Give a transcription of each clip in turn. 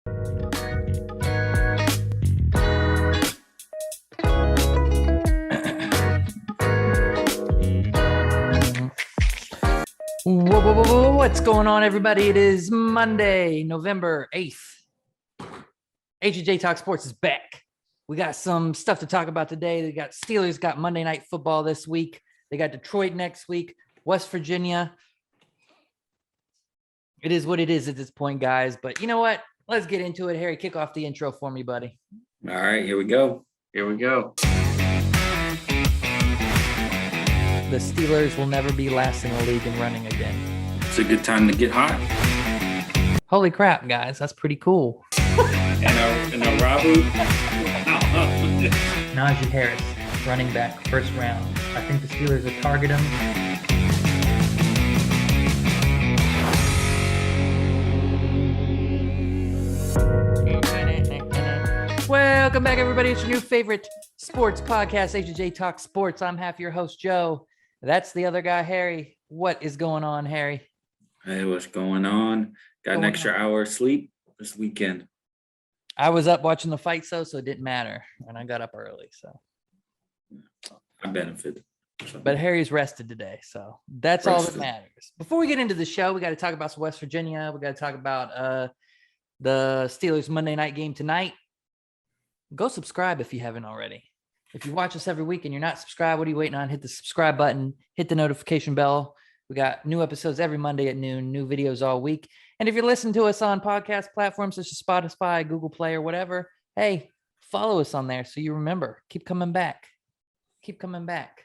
What's going on, everybody? It is Monday, November 8th. H&J Talk Sports is back. We got some stuff to talk about today. They got Steelers got Monday Night Football this week. They got Detroit next week, West Virginia. It is what it is at this point, guys. But you know what? Let's get into it. Harry, kick off the intro for me, buddy. All right, here we go. The Steelers will never be last in the league in running again. It's a good time to get hot. Holy crap, guys. That's pretty cool. And a Rabu. Najee Harris, running back, first round. I think the Steelers will target him. Welcome back, everybody. It's your new favorite sports podcast, H&J Talk Sports. I'm half your host, Joe. That's the other guy, Harry. What is going on, Harry? Hey, what's going on? Got an extra hour of sleep this weekend. I was up watching the fight, so it didn't matter. And I got up early, so. I benefited. But Harry's rested today, so that's all that matters. Before we get into the show, we got to talk about some West Virginia. We got to talk about the Steelers Monday night game tonight. Go subscribe if you haven't already. If you watch us every week and you're not subscribed, what are you waiting on? Hit the subscribe button, hit the notification bell. We got new episodes every Monday at noon, new videos all week. And if you're listening to us on podcast platforms such as Spotify, Google Play, or whatever, hey, follow us on there so you remember. Keep coming back. Keep coming back.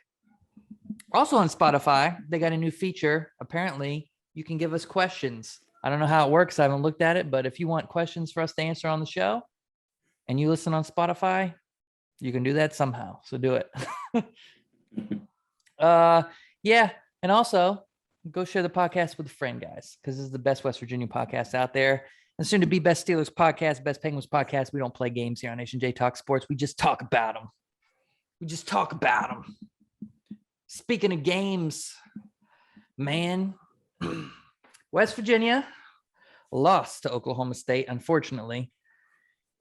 Also on Spotify, they got a new feature. Apparently, you can give us questions. I don't know how it works. I haven't looked at it, but if you want questions for us to answer on the show and you listen on Spotify, you can do that somehow. So do it. Yeah. And also go share the podcast with a friend, guys, because this is the best West Virginia podcast out there. And soon to be best Steelers podcast, best Penguins podcast. We don't play games here on H&J Talk Sports. We just talk about them. Speaking of games, man, West Virginia lost to Oklahoma State, unfortunately.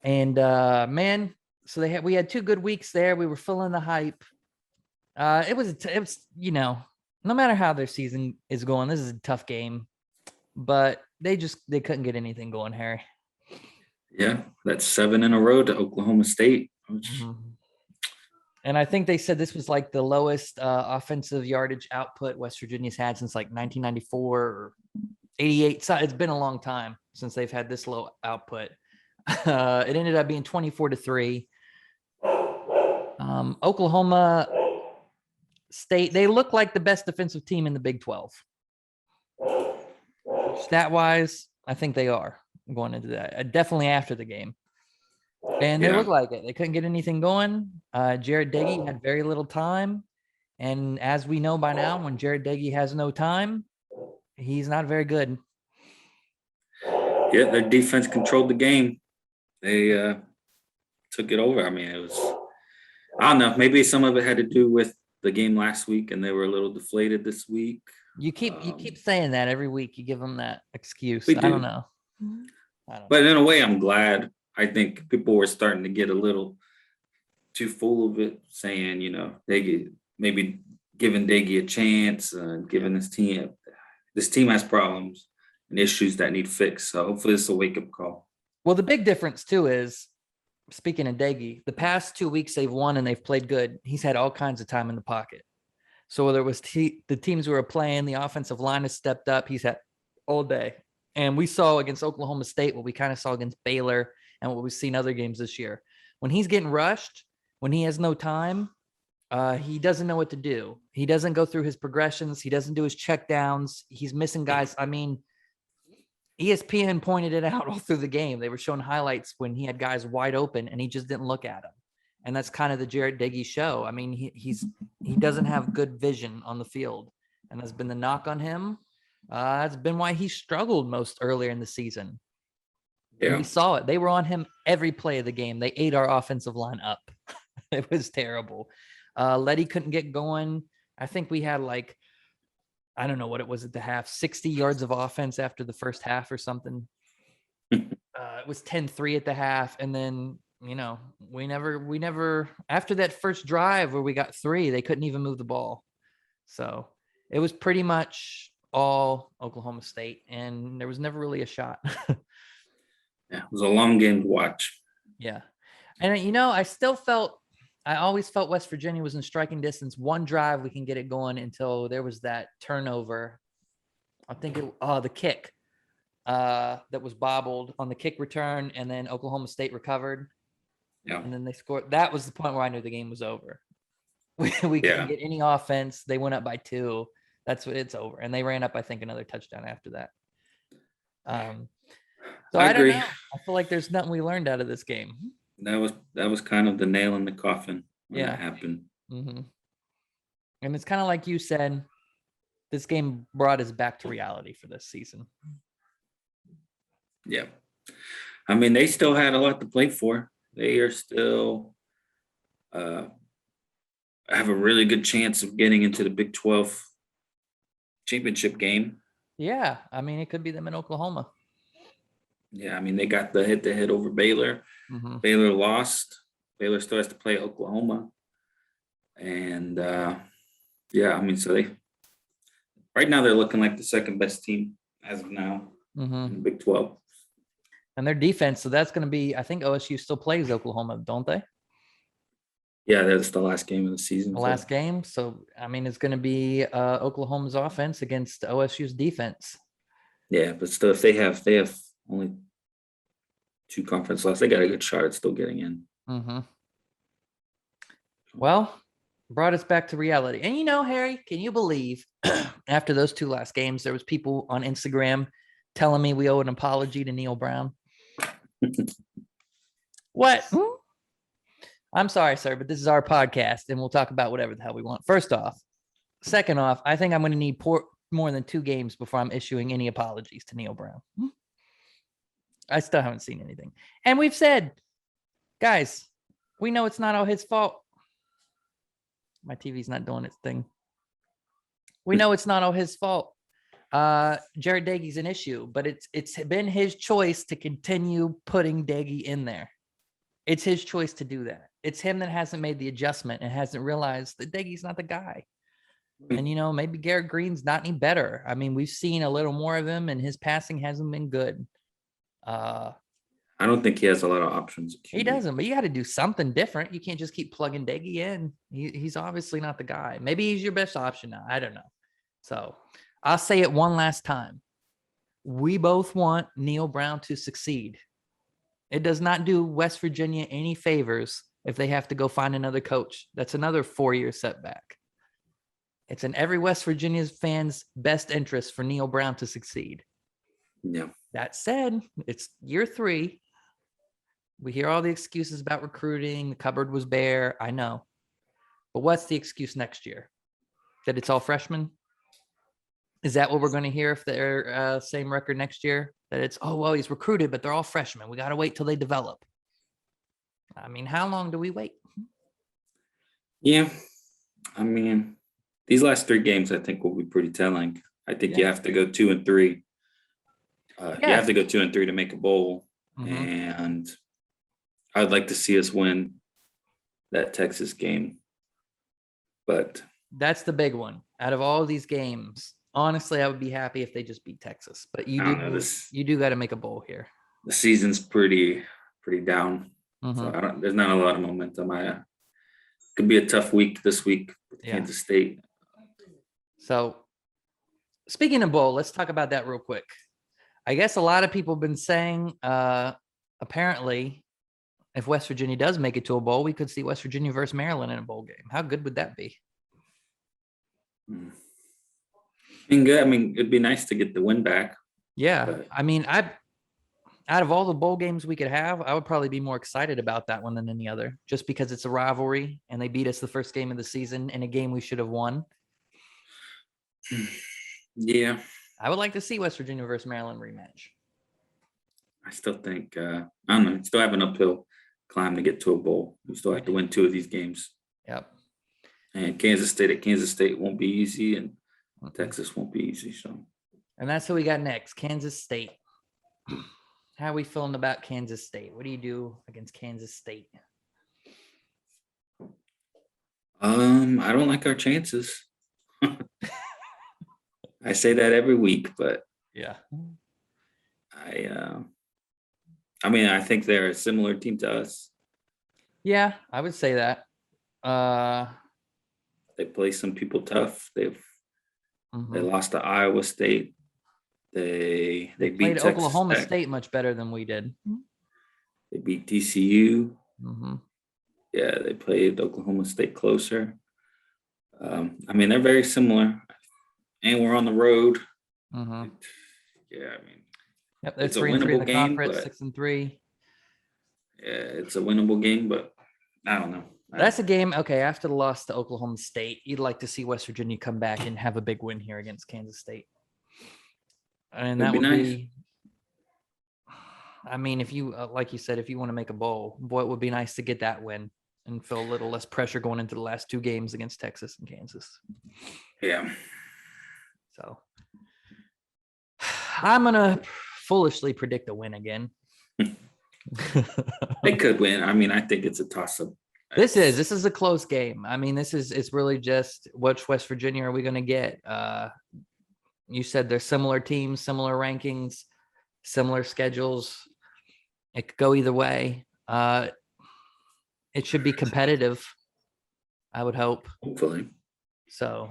And man, so we had 2 good weeks there. We were feeling the hype. It was, you know, no matter how their season is going, this is a tough game, but they couldn't get anything going, Harry. Yeah, that's 7 in a row to Oklahoma State. Mm-hmm. And I think they said this was like the lowest offensive yardage output West Virginia's had since like 1994 or 88. So it's been a long time since they've had this low output. It ended up being 24-3. Oklahoma State, they look like the best defensive team in the Big 12. Stat-wise, I think they are going into that. Definitely after the game. And they look like it. They couldn't get anything going. Jared Dagey had very little time. And as we know by now, when Jared Dagey has no time, he's not very good. Yeah, their defense controlled the game. They took it over. I mean, it was, I don't know, maybe some of it had to do with the game last week and they were a little deflated this week. You keep saying that every week. You give them that excuse. I don't know. But in a way, I'm glad. I think people were starting to get a little too full of it, saying, you know, maybe giving Daggy a chance, giving this team has problems and issues that need fixed. So hopefully it's a wake-up call. Well, the big difference, too, is, speaking of Daggy, the past 2 weeks they've won and they've played good. He's had all kinds of time in the pocket. So whether it was the teams who were playing, the offensive line has stepped up. He's had all day. And we saw against Oklahoma State what we kind of saw against Baylor and what we've seen other games this year. When he's getting rushed, when he has no time, he doesn't know what to do. He doesn't go through his progressions. He doesn't do his check downs. He's missing guys. I mean, ESPN pointed it out all through the game. They were showing highlights when he had guys wide open and he just didn't look at them. And that's kind of the Jared Dagey show. I mean, he doesn't have good vision on the field, and that's been the knock on him. That's been why he struggled most earlier in the season. Yeah. We saw it. They were on him every play of the game. They ate our offensive line up. It was terrible. Letty couldn't get going. I think we had like, I don't know what it was at the half, 60 yards of offense after the first half or something. it was 10-3 at the half. And then, we never, after that first drive where we got 3, they couldn't even move the ball. So it was pretty much all Oklahoma State, and there was never really a shot. Yeah, it was a long game to watch. Yeah. And, I always felt West Virginia was in striking distance. One drive, we can get it going until there was that turnover. I think the kick that was bobbled on the kick return, and then Oklahoma State recovered. Yeah. And then they scored. That was the point where I knew the game was over. We couldn't get any offense. They went up by 2. That's what it's over. And they ran up, I think, another touchdown after that. So I agree. don't know. I feel like there's nothing we learned out of this game. That was kind of the nail in the coffin when that happened. Mm-hmm. And it's kind of like you said, this game brought us back to reality for this season. Yeah. I mean, they still had a lot to play for. They are still have a really good chance of getting into the Big 12 championship game. Yeah. I mean, it could be them in Oklahoma. Yeah. I mean, they got the head-to-head over Baylor. Mm-hmm. Baylor lost. Baylor still has to play Oklahoma. And, I mean, so right now they're looking like the second best team as of now in the Big 12. And their defense, so that's going to be, I think OSU still plays Oklahoma, don't they? Yeah, that's the last game of the season. The last game. So, I mean, it's going to be Oklahoma's offense against OSU's defense. Yeah, but still, if they have only 2 conference losses, they got a good shot at still getting in. Mm-hmm. Well, brought us back to reality. And Harry, can you believe after those 2 last games, there was people on Instagram telling me we owe an apology to Neil Brown? What? I'm sorry, sir, but this is our podcast, and we'll talk about whatever the hell we want. First off. Second off, I think I'm going to need more than 2 games before I'm issuing any apologies to Neil Brown. I still haven't seen anything. And we've said, guys, we know it's not all his fault. My TV's not doing its thing. We know it's not all his fault. Jared Dagey's an issue, but it's been his choice to continue putting Dagey in there. It's his choice to do that. It's him that hasn't made the adjustment and hasn't realized that Dagey's not the guy. And, maybe Garrett Green's not any better. I mean, we've seen a little more of him, and his passing hasn't been good. I don't think he has a lot of options. He doesn't, but you got to do something different. You can't just keep plugging Dagey in. He's obviously not the guy. Maybe he's your best option now. I don't know. So I'll say it one last time. We both want Neil Brown to succeed. It does not do West Virginia any favors if they have to go find another coach. That's another 4-year setback. It's in every West Virginia fan's best interest for Neil Brown to succeed. Yeah. That said, it's year 3. We hear all the excuses about recruiting. The cupboard was bare. I know. But what's the excuse next year? That it's all freshmen? Is that what we're going to hear if they're same record next year? That it's, oh, well, he's recruited, but they're all freshmen. We got to wait till they develop. I mean, how long do we wait? Yeah. I mean, these last 3 games, I think, will be pretty telling. I think you have to go 2-3. You have to go 2-3 to make a bowl. Mm-hmm. And I'd like to see us win that Texas game. But that's the big one. Out of all these games, honestly, I would be happy if they just beat Texas. But you do got to make a bowl here. The season's pretty down. Mm-hmm. So there's not a lot of momentum. Could be a tough week this week with Kansas State. So speaking of bowl, let's talk about that real quick. I guess a lot of people have been saying, apparently, if West Virginia does make it to a bowl, we could see West Virginia versus Maryland in a bowl game. How good would that be? I mean, it'd be nice to get the win back. Yeah. But I mean, out of all the bowl games we could have, I would probably be more excited about that one than any other, just because it's a rivalry and they beat us the first game of the season in a game we should have won. Yeah. I would like to see West Virginia versus Maryland rematch. I still think, I don't know, still have an uphill climb to get to a bowl. We still have to win 2 of these games. Yep. And Kansas State won't be easy, and Texas won't be easy. So. And that's who we got next, Kansas State. How are we feeling about Kansas State? What do you do against Kansas State? I don't like our chances. I say that every week, but Yeah. I think they're a similar team to us. Yeah, I would say that. They play some people tough. They Mhm. lost to Iowa State. They They beat played Texas Oklahoma Tech. State much better than we did. They beat TCU. Mm-hmm. Yeah, they played Oklahoma State closer. They're very similar, and we're on the road. Mm-hmm. Yeah, Yep, they're it's a 3-3 in winnable the game, conference, but 6-3. yeah, it's a winnable game, but I don't know. That's a game. Okay, after the loss to Oklahoma State, you'd like to see West Virginia come back and have a big win here against Kansas State. And that It'd be would nice. be, if you, like you said, if you want to make a bowl, boy, it would be nice to get that win and feel a little less pressure going into the last two games against Texas and Kansas. Yeah. So I'm going to foolishly predict a win again. They could win. I think it's a toss-up. This is a close game. It's really just which West Virginia are we going to get? You said they're similar teams, similar rankings, similar schedules. It could go either way. It should be competitive, I would hope. Hopefully. So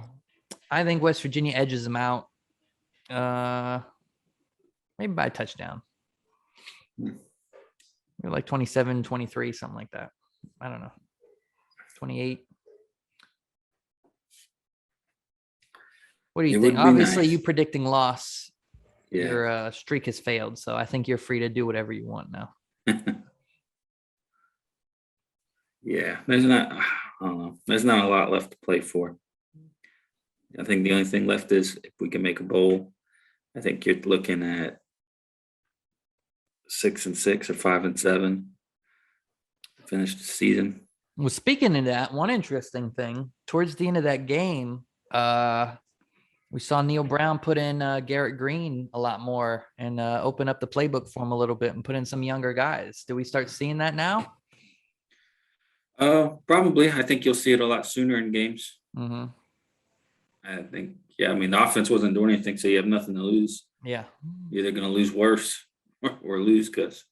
I think West Virginia edges them out. Maybe by a touchdown. Maybe like 27-23, something like that. I don't know. 28. What do you think? Obviously, nice. you predicting loss. Yeah. Your streak has failed, so I think you're free to do whatever you want now. Yeah, there's not a lot left to play for. I think the only thing left is if we can make a bowl. I think you're looking at 6-6 or 5-7 to finish the season. Well, speaking of that, one interesting thing towards the end of that game, we saw Neil Brown put in Garrett Green a lot more and open up the playbook for him a little bit and put in some younger guys. Do we start seeing that now? Probably. I think you'll see it a lot sooner in games. Mm-hmm. I think, the offense wasn't doing anything, so you have nothing to lose. Yeah. You're either going to lose worse or lose because.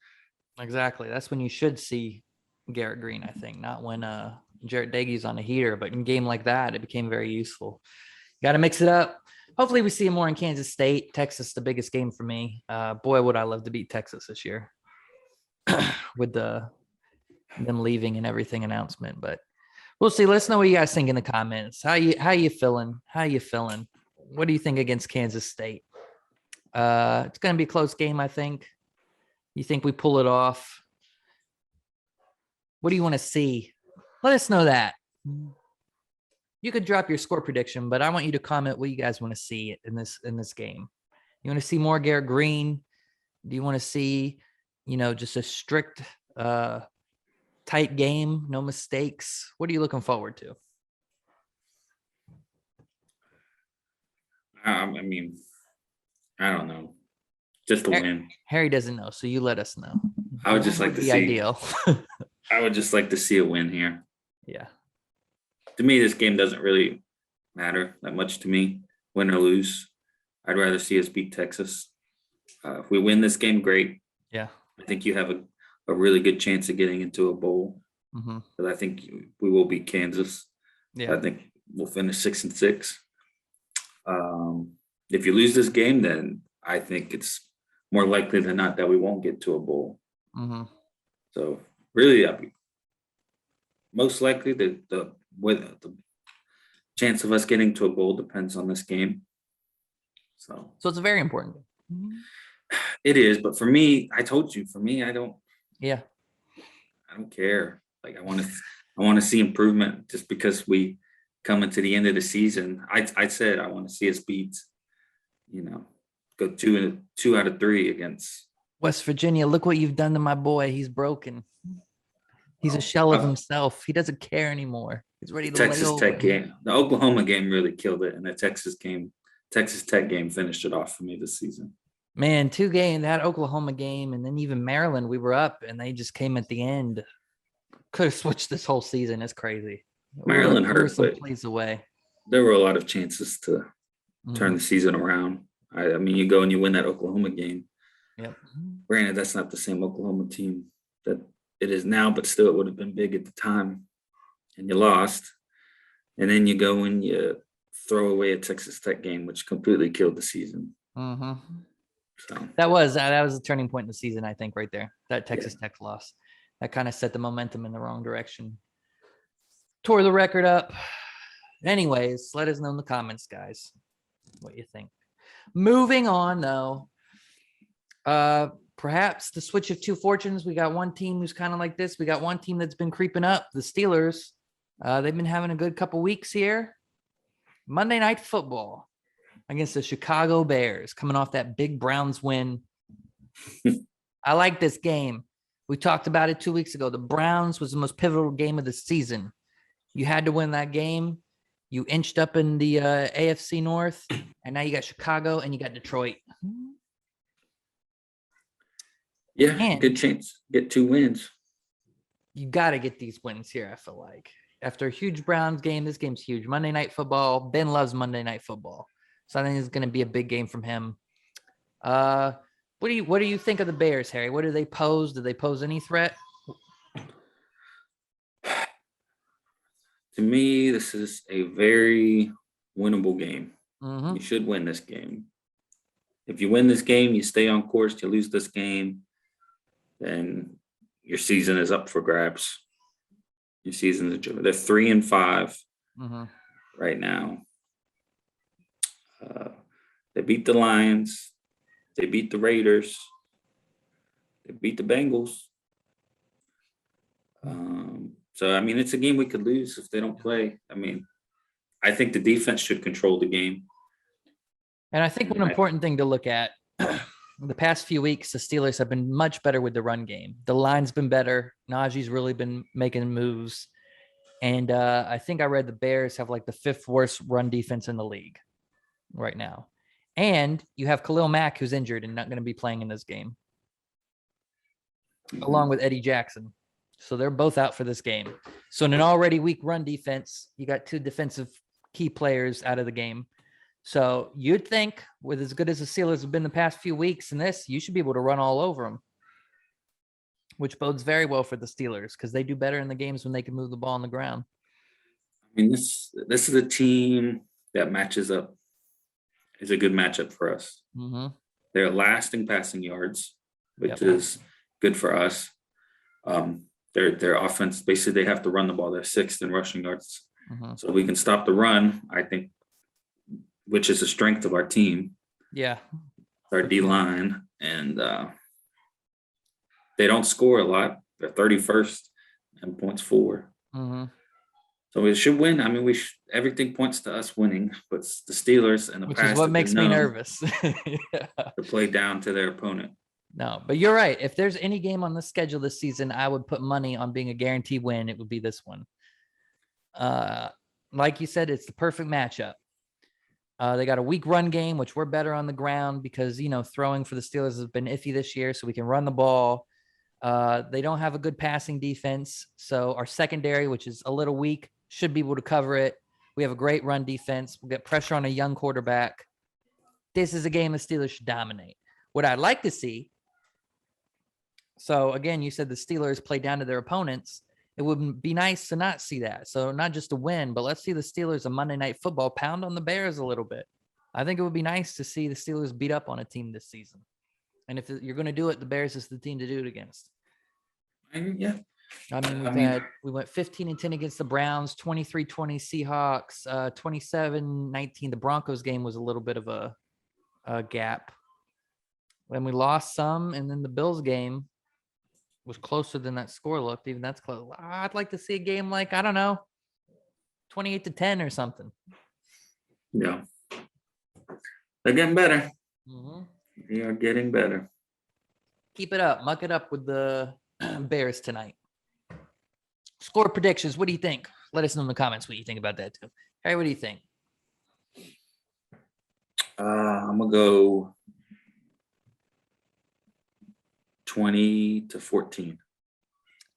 Exactly. That's when you should see Garrett Green, I think, not when Jarrett Daigie's on a heater, but in a game like that, it became very useful. Got to mix it up. Hopefully we see him more in Kansas State. Texas, the biggest game for me. Boy, would I love to beat Texas this year with them leaving and everything announcement, but we'll see. Let us know what you guys think in the comments. How you feeling? What do you think against Kansas State? It's going to be a close game, I think. You think we pull it off? What do you want to see? Let us know that. You could drop your score prediction, but I want you to comment what you guys want to see in this game. You want to see more Garrett Green? Do you want to see, just a strict, tight game, no mistakes? What are you looking forward to? I don't know. Just to win. Harry doesn't know, so you let us know. I would just like to see. Ideal. I would just like to see a win here. Yeah. To me, this game doesn't really matter that much to me, win or lose. I'd rather see us beat Texas. If we win this game, great. Yeah. I think you have a really good chance of getting into a bowl. Mm-hmm. But I think we will beat Kansas. Yeah. I think we'll finish 6-6. If you lose this game, then I think it's more likely than not that we won't get to a bowl. Mm-hmm. So really, most likely the chance of us getting to a bowl depends on this game. So it's a very important game. It is, but for me, I told you, I don't. Yeah. I don't care. Like I want to see improvement just because we come into the end of the season. I said I want to see us beat, go 2 out of 3 against West Virginia. Look what you've done to my boy. He's broken. He's a shell of himself. He doesn't care anymore. He's ready to Texas lay over. Tech game. The Oklahoma game really killed it, and the Texas Tech game finished it off for me this season. Man, 2 games, that Oklahoma game, and then even Maryland, we were up, and they just came at the end. Could have switched this whole season. It's crazy. Maryland We were hurt, some but plays away. there were a lot of chances to turn Mhm. the season around. I mean, you go and you win that Oklahoma game. Yep. Granted, that's not the same Oklahoma team that it is now, but still, it would have been big at the time. And you lost. And then you go and you throw away a Texas Tech game, which completely killed the season. Mm-hmm. So That was a turning point in the season, I think, right there. That Texas yeah. Tech loss. That kind of set the momentum in the wrong direction. Tore the record up. Anyways, let us know in the comments, guys, what you think. Moving on, though. Perhaps the switch of two fortunes. We got one team who's kind of like this. We got one team that's been creeping up, the Steelers. They've been having a good couple weeks here. Monday Night Football against the Chicago Bears, coming off that big Browns win. I like this game. We talked about it 2 weeks ago. The Browns was the most pivotal game of the season. You had to win that game. You inched up in the AFC North, and now you got Chicago and you got Detroit. Yeah, And good chance. Get 2 wins. you got to get these wins here, I feel like. After a huge Browns game, this game's huge. Monday Night Football. Ben loves Monday Night Football. So I think it's going to be a big game from him. What do you think of the Bears, Harry? What do they pose? Do they pose any threat? To me, this is a very winnable game. Mm-hmm. You should win this game. If you win this game, you stay on course. You lose this game, then your season is up for grabs. Your season is they're 3-5 right now. They beat the Lions. They beat the Raiders. They beat the Bengals. So, I mean, it's a game we could lose if they don't play. I mean, I think the defense should control the game. And I think one important thing to look at, the past few weeks, the Steelers have been much better with the run game. The line's been better. Najee's really been making moves. And I think I read the Bears have like the 5th worst run defense in the league right now. And you have Khalil Mack, who's injured and not going to be playing in this game, along with Eddie Jackson. So they're both out for this game. So in an already weak run defense, you got 2 defensive key players out of the game. So you'd think with as good as the Steelers have been the past few weeks in this, you should be able to run all over them, which bodes very well for the Steelers because they do better in the games when they can move the ball on the ground. I mean, this is a team that matches up. Is a good matchup for us. Mm-hmm. They're last in passing yards, which is good for us. Their offense, basically, they have to run the ball. They're 6th in rushing yards. Mm-hmm. So we can stop the run, I think, which is the strength of our team. Yeah. Our D-line. And they don't score a lot. They're 31st in points for. Mm-hmm. So we should win. I mean, everything points to us winning, but the Steelers and the which past is what makes me nervous. To play down to their opponent. No, but you're right. If there's any game on the schedule this season, I would put money on being a guaranteed win. It would be this one. Like you said, it's the perfect matchup. They got a weak run game, which we're better on the ground because, throwing for the Steelers has been iffy this year, so we can run the ball. They don't have a good passing defense. So our secondary, which is a little weak, should be able to cover it. We have a great run defense. We'll get pressure on a young quarterback. This is a game the Steelers should dominate. What I'd like to see, so again, you said the Steelers play down to their opponents. It would be nice to not see that. So not just a win, but let's see the Steelers on Monday Night Football pound on the Bears a little bit. I think it would be nice to see the Steelers beat up on a team this season. And if you're going to do it, the Bears is the team to do it against. Yeah. I mean, we went 15-10 against the Browns, 23-20 Seahawks, 27-19. The Broncos game was a little bit of a gap. When we lost some, and then the Bills game was closer than that score looked. Even that's close. I'd like to see a game like, I don't know, 28-10 or something. Yeah. They're getting better. Mm-hmm. They are getting better. Keep it up. Muck it up with the Bears tonight. Score predictions. What do you think? Let us know in the comments what you think about that too. Harry, what do you think? I'm going to go 20-14.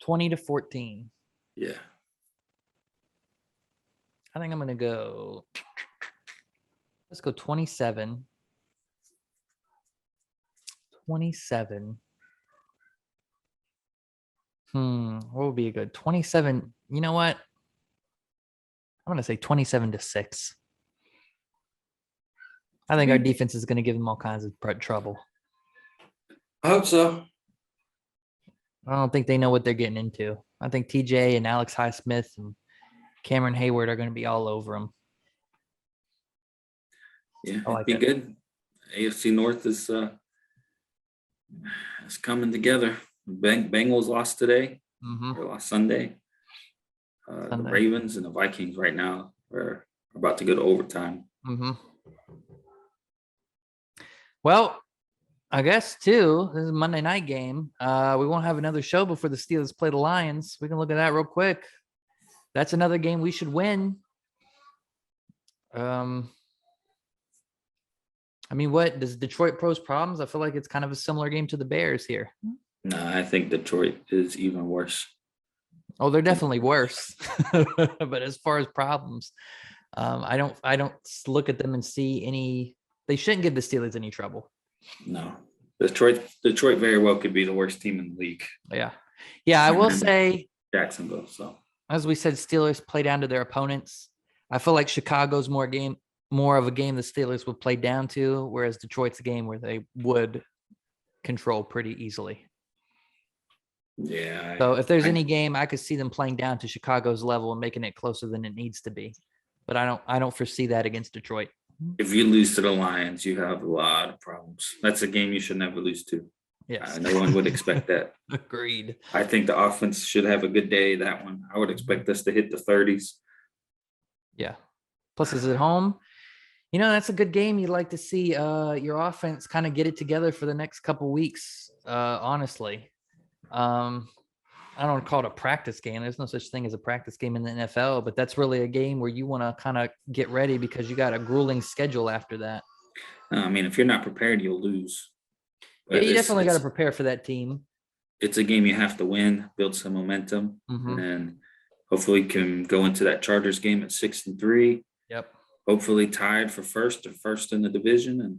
20-14. Yeah. I think I'm going to go. Let's go 27. 27. What would be a good 27? You know what? I'm going to say 27-6. I think our defense is going to give them all kinds of trouble. I hope so. I don't think they know what they're getting into. I think TJ and Alex Highsmith and Cameron Hayward are going to be all over them. Yeah, it'd be good. AFC North is coming together. Bengals lost today. Or lost Sunday. The Ravens and the Vikings right now are about to go to overtime. Well, I guess too, this is a Monday night game. We won't have another show before the Steelers play the Lions. We can look at that real quick. That's another game we should win. I mean, what does Detroit pose problems? I feel like it's kind of a similar game to the Bears here. No, I think Detroit is even worse. Oh, they're definitely worse. But as far as problems, I don't look at them and see any. They shouldn't give the Steelers any trouble. No, Detroit very well could be the worst team in the league. Yeah. I will say Jacksonville. So as we said, Steelers play down to their opponents. I feel like Chicago's more of a game the Steelers would play down to, whereas Detroit's a game where they would control pretty easily. Yeah. So if there's any game, I could see them playing down to Chicago's level and making it closer than it needs to be. But I don't foresee that against Detroit. If you lose to the Lions, you have a lot of problems. That's a game you should never lose to. Yes. No one would expect that. Agreed. I think the offense should have a good day, that one. I would expect us to hit the 30s. Yeah. Plus, is at home. That's a good game. You'd like to see your offense kind of get it together for the next couple weeks, honestly. I don't call it a practice game. There's no such thing as a practice game in the NFL, but that's really a game where you want to kind of get ready because you got a grueling schedule after that. I mean, if you're not prepared, you'll lose. But you definitely got to prepare for that team. It's a game you have to win, build some momentum, and then hopefully can go into that Chargers game at 6-3. Yep. Hopefully tied for first in the division. And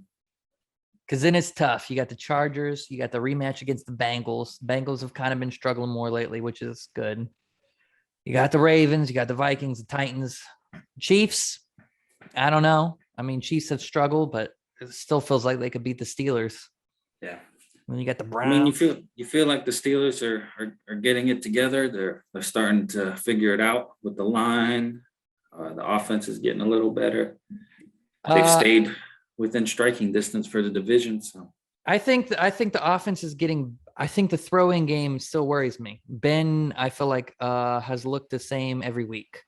because then it's tough. You got the Chargers, you got the rematch against the Bengals. Bengals have kind of been struggling more lately, which is good. You got the Ravens, you got the Vikings, the Titans, Chiefs. I don't know. I mean, Chiefs have struggled, but it still feels like they could beat the Steelers. Yeah. And you got the Browns. I mean, you feel like the Steelers are getting it together. They're starting to figure it out with the line. The offense is getting a little better. They've stayed within striking distance for the division. So I think the offense is getting. I think the throwing game still worries me. Ben, I feel like has looked the same every week.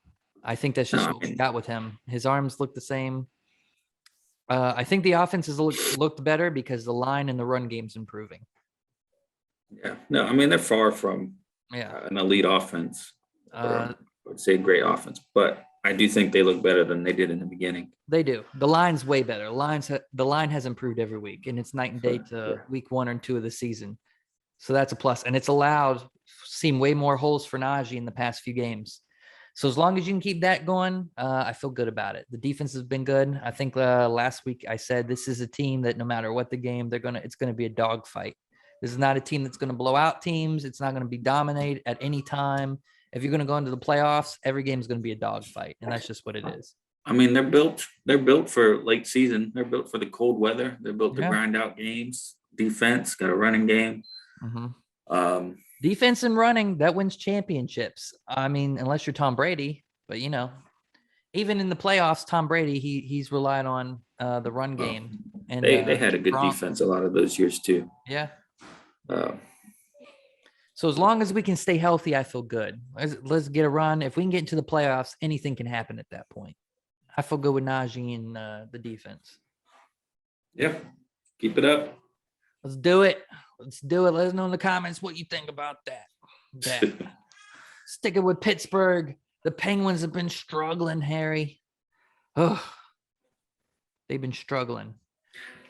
I think that's just what we got with him. His arms look the same. I think the offense has looked better because the line and the run game's improving. Yeah, no, I mean they're far from an elite offense. I would say great offense, but I do think they look better than they did in the beginning. They do. The line's way better. The line has improved every week, and it's night and day to week 1 and 2 of the season. So that's a plus, and it's allowed seen way more holes for Najee in the past few games. So as long as you can keep that going, I feel good about it. The defense has been good. I think last week I said this is a team that no matter what the game, it's going to be a dogfight. This is not a team that's going to blow out teams. It's not going to be dominated at any time. If you're going to go into the playoffs, every game is going to be a dogfight, and that's just what it is. I mean, they're built for late season. They're built for the cold weather. They're built to grind out games. Defense, got a running game. Mm-hmm. Defense and running, that wins championships. I mean, unless you're Tom Brady, but even in the playoffs, Tom Brady, he's relied on the run game. And they had a good defense a lot of those years too. Yeah. So as long as we can stay healthy, I feel good. Let's get a run. If we can get into the playoffs, anything can happen at that point. I feel good with Najee and the defense. Yep. Keep it up. Let's do it. Let us know in the comments what you think about that. Sticking with Pittsburgh. The Penguins have been struggling, Harry. Oh, they've been struggling.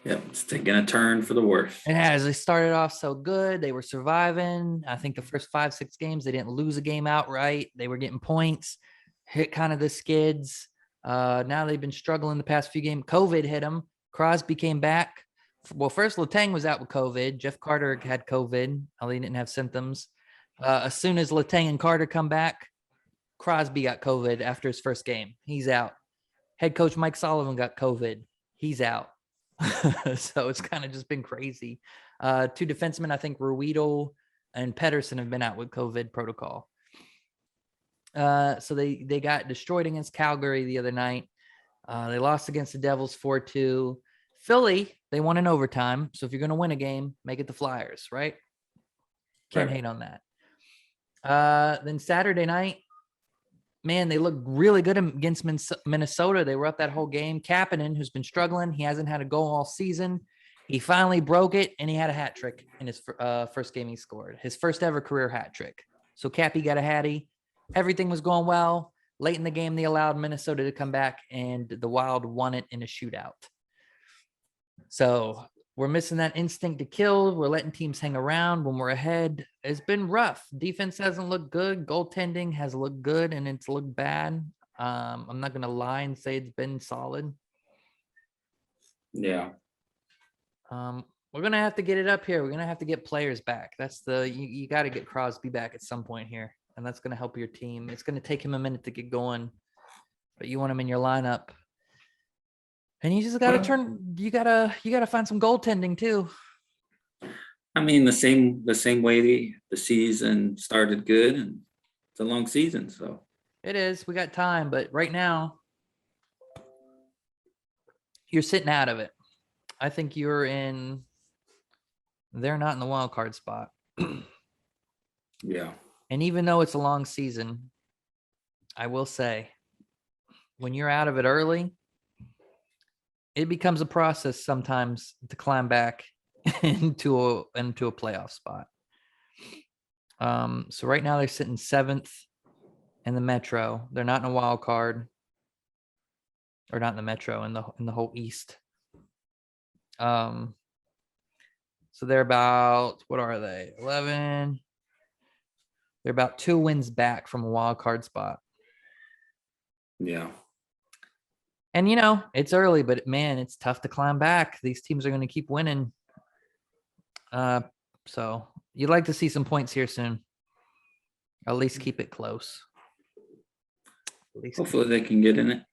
Yep, it's taking a turn for the worse. It has. They started off so good. They were surviving. I think the first 5-6 games, they didn't lose a game outright. They were getting points, hit kind of the skids. Now they've been struggling the past few games. COVID hit them. Crosby came back. Well, first Letang was out with COVID. Jeff Carter had COVID. Although he didn't have symptoms. As soon as Letang and Carter come back, Crosby got COVID after his first game. He's out. Head coach Mike Sullivan got COVID. He's out. So it's kind of just been crazy. 2 defensemen, I think Ruedel and Pedersen have been out with COVID protocol. So they got destroyed against Calgary the other night. They lost against the Devils 4-2. Philly, they won in overtime. So if you're going to win a game, make it the Flyers, right? Can't hate on that. Then Saturday night, man, they looked really good against Minnesota. They were up that whole game. Kapanen, who's been struggling, he hasn't had a goal all season. He finally broke it, and he had a hat trick in his first game he scored. His first ever career hat trick. So Cappy got a hattie. Everything was going well. Late in the game, they allowed Minnesota to come back, and the Wild won it in a shootout. So we're missing that instinct to kill. We're letting teams hang around when we're ahead. It's been rough. Defense hasn't looked good. Goaltending has looked good, and it's looked bad. I'm not going to lie and say it's been solid. Yeah. We're going to have to get it up here. We're going to have to get players back. That's you got to get Crosby back at some point here, and that's going to help your team. It's going to take him a minute to get going, but you want him in your lineup. And you just got to you got to find some goaltending too. I mean, the same way the season started good, and it's a long season, so. It is. We got time, but right now you're sitting out of it. I think they're not in the wild card spot. Yeah. And even though it's a long season, I will say when you're out of it early, it becomes a process sometimes to climb back into a playoff spot. So right now they're sitting 7th in the Metro. They're not in a wild card, or not in the Metro, in the whole East. So they're about, what are they? 11. They're about 2 wins back from a wild card spot. Yeah. And, it's early, but man, it's tough to climb back. These teams are going to keep winning. So you'd like to see some points here soon. At least keep it close. Hopefully they can get in it.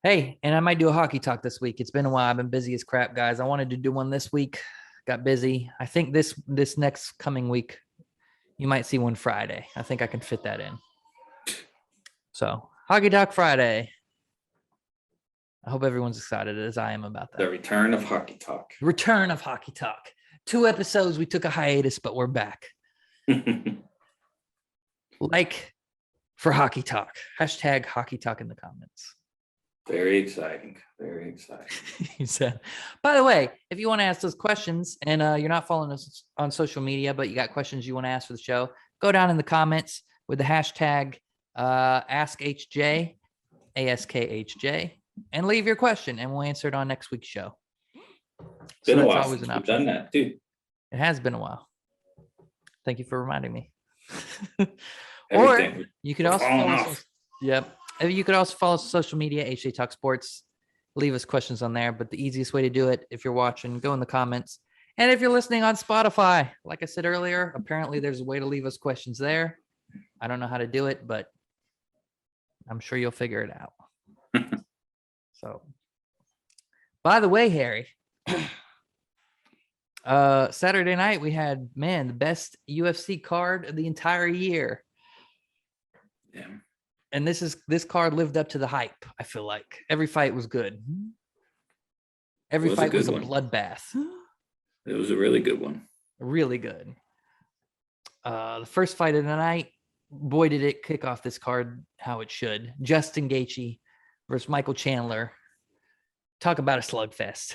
Hey, and I might do a hockey talk this week. It's been a while. I've been busy as crap, guys. I wanted to do one this week. Got busy. I think this next coming week, you might see one Friday. I think I can fit that in. So, Hockey Talk Friday. I hope everyone's excited as I am about that. The return of Hockey Talk. Return of Hockey Talk. 2 episodes. We took a hiatus, but we're back. Like for Hockey Talk. # Hockey Talk in the comments. Very exciting. Very exciting. He said, by the way, if you want to ask those questions and you're not following us on social media, but you got questions you want to ask for the show, go down in the comments with the hashtag AskHJ, AskHJ, and leave your question, and we'll answer it on next week's show. Been a while since we've done that, too. It has been a while. Thank you for reminding me. Or you could also follow us. Yep. You could also follow us on social media, H&J Talk Sports. Leave us questions on there. But the easiest way to do it, if you're watching, go in the comments. And if you're listening on Spotify, like I said earlier, apparently there's a way to leave us questions there. I don't know how to do it, but I'm sure you'll figure it out. So, by the way, Harry, Saturday night we had, the best UFC card of the entire year. Yeah. And this card lived up to the hype. I feel like every fight was good. Every fight was a bloodbath. It was a really good one. Really good. The first fight of the night, boy, did it kick off this card how it should. Justin Gaethje versus Michael Chandler. Talk about a slugfest.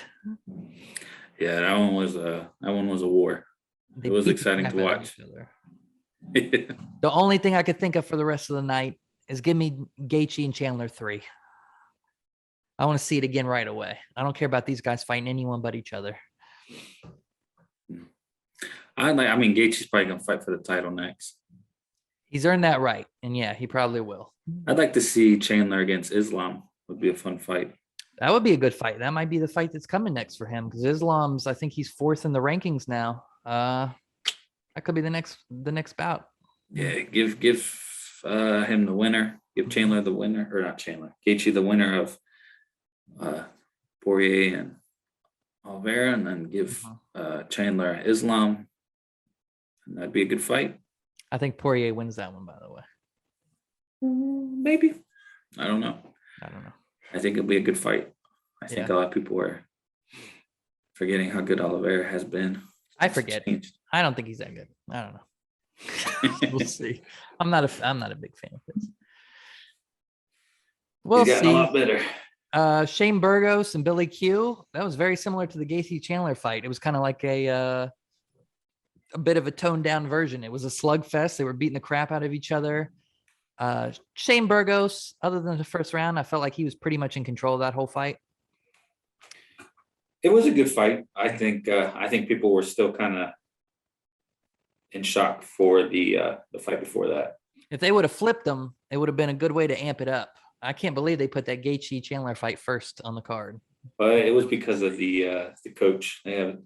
Yeah, that one was a war. It was exciting to watch. The only thing I could think of for the rest of the night is give me Gaethje and Chandler 3. I want to see it again right away. I don't care about these guys fighting anyone but each other. I mean, Gaethje's probably gonna fight for the title next. He's earned that right, and yeah, he probably will. I'd like to see Chandler against Islam. Would be a fun fight. That would be a good fight. That might be the fight that's coming next for him because Islam's, I think he's fourth in the rankings now. That could be the next bout. Yeah, give him the winner. Give Chandler the winner, or not Chandler. Gaethje the winner of Poirier and Oliveira, and then give Chandler Islam, and that'd be a good fight. I think Poirier wins that one, by the way. Maybe. I don't know. I think it'll be a good fight. I think a lot of people are forgetting how good Oliveira has been. I forget. I don't think he's that good. I don't know. We'll see. I'm not a big fan of his. We'll see. A lot better. Shane Burgos and Billy Q. That was very similar to the Gaethje Chandler fight. It was kind of like a bit of a toned down version. It was a slugfest. They were beating the crap out of each other. Shane Burgos, other than the first round, I felt like he was pretty much in control of that whole fight. It was a good fight. I think people were still kind of in shock for the fight before that. If they would have flipped them, it would have been a good way to amp it up. I can't believe they put that Gaethje Chandler fight first on the card. But it was because of the coach. They have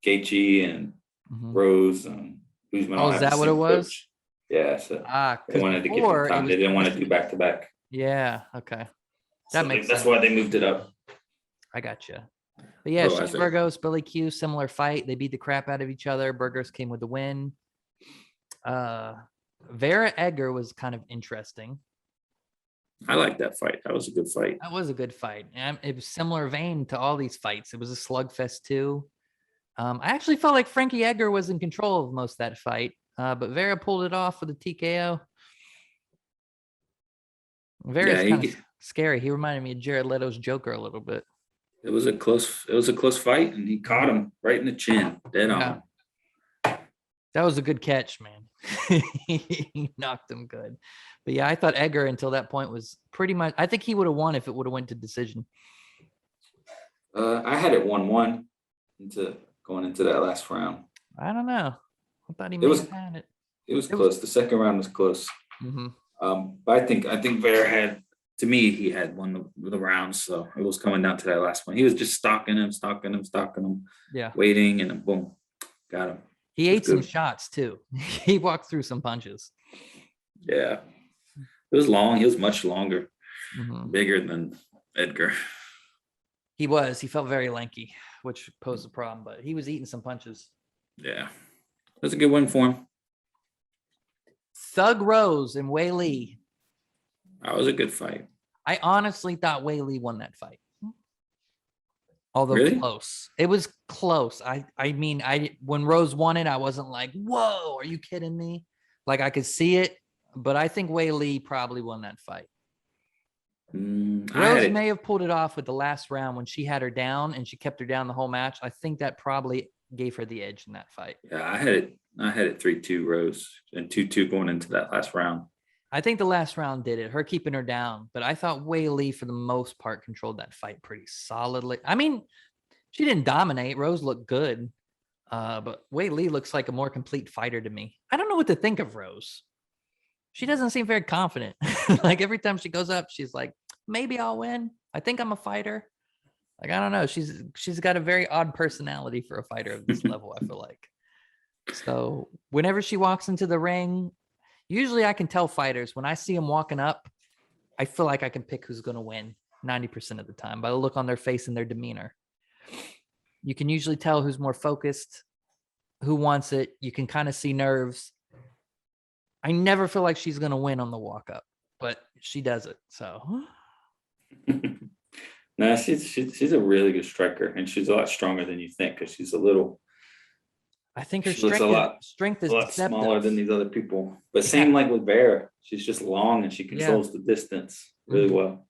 Gaethje and Rose and Usman. Oh, is that what it was? Coach. Yeah, so they wanted to give them time. They didn't want to do back to back. Yeah, okay. That makes sense. That's why they moved it up. I gotcha. But yeah, Shane Burgos, Billy Q, similar fight. They beat the crap out of each other. Burgos came with the win. Vera Edgar was kind of interesting. I like that fight. That was a good fight. That was a good fight. And it was similar vein to all these fights. It was a slugfest too. I actually felt like Frankie Edgar was in control of most of that fight. But Vera pulled it off with a TKO. Vera's kind of scary. He reminded me of Jared Leto's Joker a little bit. It was a close fight, and he caught him right in the chin, dead on. That was a good catch, man. He knocked him good. But yeah, I thought Edgar until that point was pretty much. I think he would have won if it would have went to decision. I had it 1-1 going into that last round. I don't know. I thought he may have had it. It was close. The second round was close. Mm-hmm. But I think Vera had. To me, he had won the rounds, so it was coming down to that last one. He was just stalking him, yeah, waiting, and then boom, got him. He ate some shots too. He walked through some punches. Yeah, it was long. He was much longer, mm-hmm. bigger than Edgar. He was. He felt very lanky, which posed a problem, but he was eating some punches. Yeah, it was a good win for him. Thug Rose and Wei Lee. That was a good fight. I honestly thought Wei Lee won that fight. Although really? Close. It was close. I mean, when Rose won it, I wasn't like, whoa, are you kidding me? Like I could see it, but I think Wei Lee probably won that fight. Rose may have pulled it off with the last round when she had her down and she kept her down the whole match. I think that probably gave her the edge in that fight. Yeah, I had it 3-2 Rose and 2-2 going into that last round. I think the last round did it, her keeping her down. But I thought Wei Lee, for the most part, controlled that fight pretty solidly. I mean, she didn't dominate. Rose looked good. But Wei Lee looks like a more complete fighter to me. I don't know what to think of Rose. She doesn't seem very confident. Like every time she goes up, she's like, maybe I'll win. I think I'm a fighter. Like, I don't know. She's got a very odd personality for a fighter of this level, I feel like. So whenever she walks into the ring, usually I can tell fighters when I see them walking up, I feel like I can pick who's going to win 90% of the time by the look on their face and their demeanor. You can usually tell who's more focused, who wants it. You can kind of see nerves. I never feel like she's going to win on the walk up, but she does it. So. No, she's a really good striker, and she's a lot stronger than you think because she's a little. I think her strength is a lot smaller than these other people. But same like with Vera, she's just long and she controls the distance really well.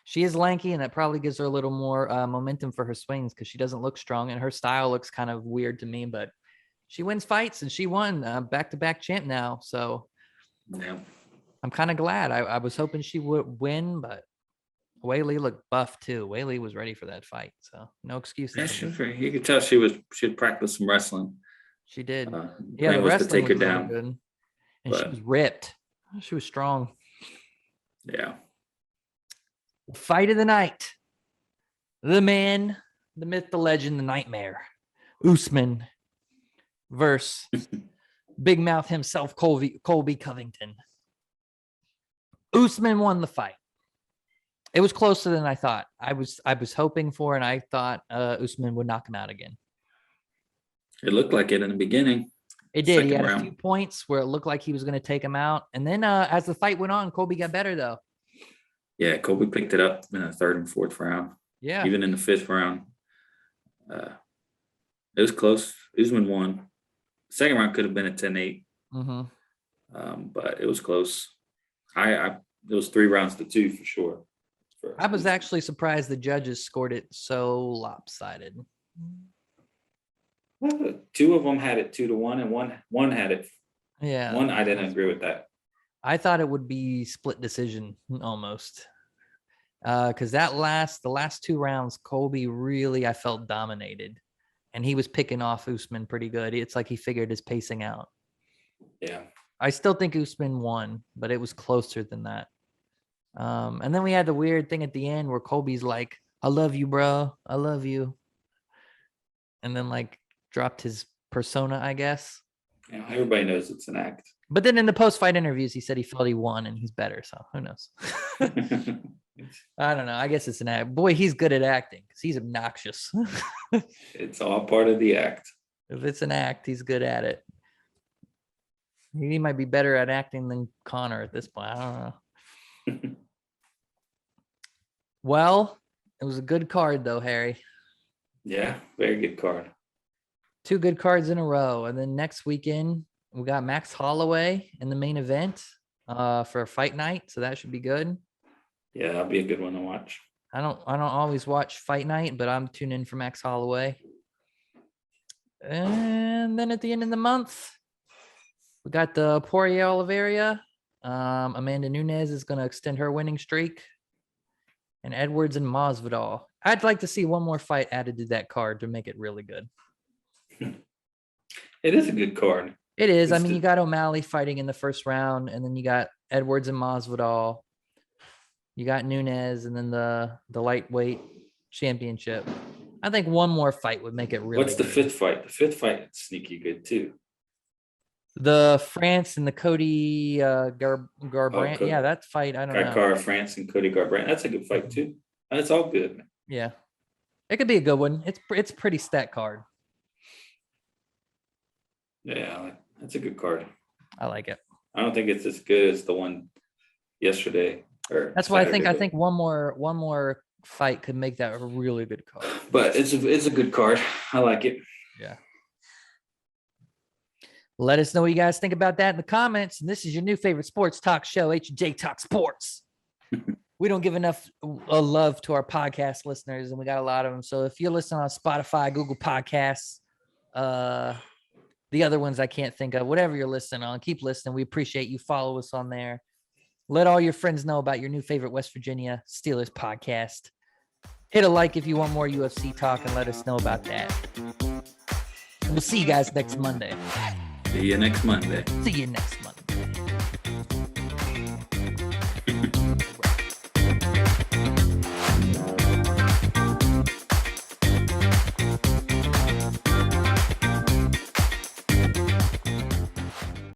She is lanky, and that probably gives her a little more momentum for her swings because she doesn't look strong, and her style looks kind of weird to me. But she wins fights, and she won back-to-back champ now. So yeah, I'm kind of glad. I was hoping she would win, but Whaley looked buff too. Whaley was ready for that fight, so no excuses. Yeah, you could tell she had practiced some wrestling. She did. Yeah, the wrestling was to take her was really down. good. And But, she was ripped. She was strong. Yeah. Fight of the night. The man, the myth, the legend, the nightmare. Usman versus Big Mouth himself, Colby Covington. Usman won the fight. It was closer than I thought. I was hoping for, and I thought Usman would knock him out again. It looked like it in the beginning. It did. He had a few points where it looked like he was going to take him out. And then as the fight went on, Colby got better, though. Yeah, Colby picked it up in the third and fourth round. Yeah. Even in the fifth round. It was close. Usman won. Second round could have been a 10-8. But it was close. It was 3 rounds to 2 for sure. I was actually surprised the judges scored it so lopsided. 2 of them had it 2-1, and one had it. Yeah. One, I didn't agree with that. I thought it would be split decision almost. Because the last 2 rounds, Colby really, I felt, dominated. And he was picking off Usman pretty good. It's like he figured his pacing out. Yeah. I still think Usman won, but it was closer than that. And then we had the weird thing at the end where Colby's like, I love you, bro. I love you. And then like dropped his persona, I guess. Yeah, everybody knows it's an act. But then in the post-fight interviews, he said he felt he won and he's better. So who knows? I don't know. I guess it's an act. Boy, he's good at acting because he's obnoxious. It's all part of the act. If it's an act, he's good at it. He might be better at acting than Connor at this point. I don't know. Well, it was a good card, though, Harry. Yeah, very good card. 2 good cards in a row. And then next weekend, we got Max Holloway in the main event for a fight night. So that should be good. Yeah, that'll be a good one to watch. I don't always watch fight night, but I'm tuning in for Max Holloway. And then at the end of the month, we got the Poirier Oliveira. Amanda Nunes is going to extend her winning streak. And Edwards and Masvidal. I'd like to see one more fight added to that card to make it really good. It is a good card. It is. I mean, you got O'Malley fighting in the first round, and then you got Edwards and Masvidal. You got Nunes, and then the lightweight championship. I think one more fight would make it really What's the good. 5th fight? The 5th fight is sneaky good too. The France and the Cody Garbrandt. Yeah, that fight, I don't know. Cara France and Cody Garbrandt. That's a good fight too. That's all good. Yeah. It could be a good one. It's pretty stat card. Yeah, that's a good card. I like it. I don't think it's as good as the one yesterday. That's why I think one more fight could make that a really good card. But it's a good card. I like it. Yeah. Let us know what you guys think about that in the comments. And this is your new favorite sports talk show, H&J Talk Sports. We don't give enough love to our podcast listeners, and we got a lot of them. So if you're listening on Spotify, Google Podcasts, the other ones I can't think of, whatever you're listening on, keep listening. We appreciate you. Follow us on there. Let all your friends know about your new favorite West Virginia Steelers podcast. Hit a like if you want more UFC talk and let us know about that. And we'll see you guys next Monday. See you next Monday. See you next Monday.